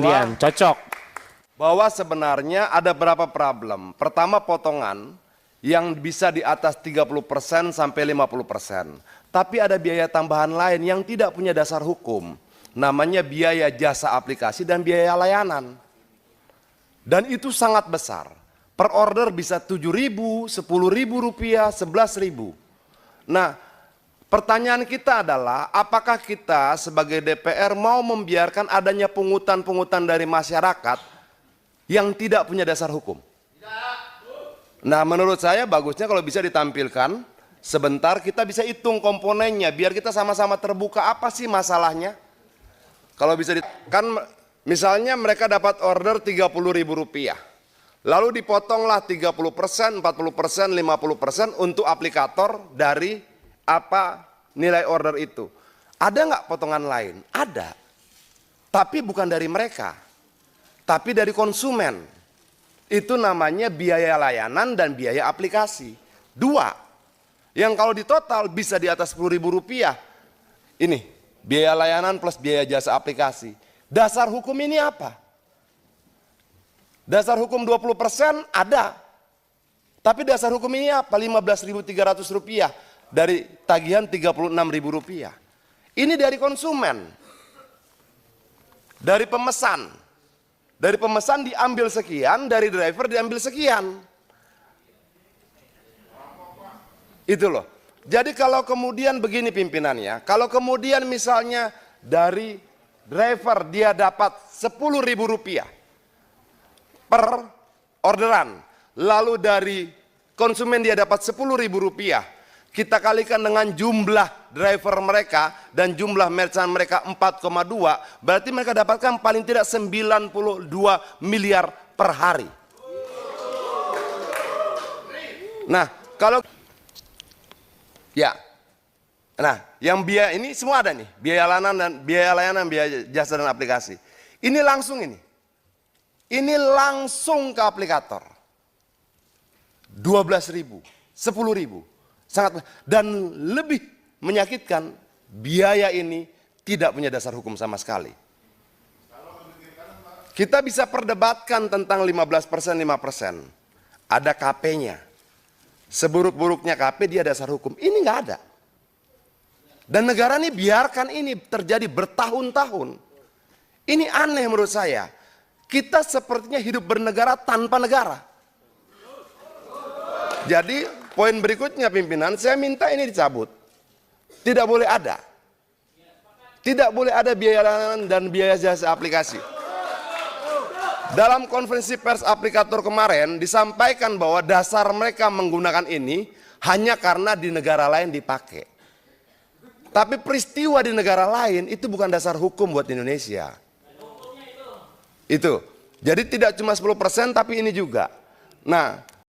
Kalian cocok. Bahwa sebenarnya ada berapa problem. Pertama, potongan yang bisa di atas 30% sampai 50%. Tapi ada biaya tambahan lain yang tidak punya dasar hukum. Namanya biaya jasa aplikasi dan biaya layanan. Dan itu sangat besar. Per order bisa 7.000, 10.000 rupiah, 11.000. Nah, pertanyaan kita adalah apakah kita sebagai DPR mau membiarkan adanya pungutan-pungutan dari masyarakat yang tidak punya dasar hukum? Nah, menurut saya bagusnya kalau bisa ditampilkan sebentar, kita bisa hitung komponennya biar kita sama-sama terbuka apa sih masalahnya. Kalau bisa kan misalnya mereka dapat order 30.000 rupiah. Lalu dipotonglah 30%, 40%, 50% untuk aplikator dari apa nilai order itu. Ada nggak potongan lain? Ada. Tapi bukan dari mereka. Tapi dari konsumen. Itu namanya biaya layanan dan biaya aplikasi. Dua. Yang kalau ditotal bisa di atas 10.000 rupiah. Ini, biaya layanan plus biaya jasa aplikasi. Dasar hukum ini apa? Dasar hukum 20% ada. Tapi dasar hukum ini apa? 15.300 rupiah dari tagihan 36.000 rupiah. Ini dari konsumen. Dari pemesan. Dari pemesan diambil sekian, dari driver diambil sekian. Itu loh. Jadi kalau kemudian begini pimpinannya, kalau kemudian misalnya dari driver dia dapat 10.000 rupiah per orderan, lalu dari konsumen dia dapat 10.000 rupiah, kita kalikan dengan jumlah driver mereka dan jumlah merchant mereka 4,2, berarti mereka dapatkan paling tidak 92 miliar per hari. Nah, kalau ya, nah yang biaya ini semua ada nih, biaya layanan, biaya jasa dan aplikasi. Ini langsung ini langsung ke aplikator. 12.000, 10.000. Sangat, dan lebih menyakitkan, biaya ini tidak punya dasar hukum sama sekali. Kita bisa perdebatkan tentang 15%, 5%. Ada KP-nya. Seburuk-buruknya KP dia dasar hukum. Ini nggak ada. Dan negara ini biarkan ini terjadi bertahun-tahun. Ini aneh menurut saya. Kita sepertinya hidup bernegara tanpa negara. Jadi poin berikutnya pimpinan, saya minta ini dicabut. Tidak boleh ada. Tidak boleh ada biaya layanan dan biaya jasa aplikasi. Dalam konferensi pers aplikator kemarin disampaikan bahwa dasar mereka menggunakan ini hanya karena di negara lain dipakai. Tapi peristiwa di negara lain itu bukan dasar hukum buat Indonesia. Itu. Jadi tidak cuma 10% tapi ini juga. Nah,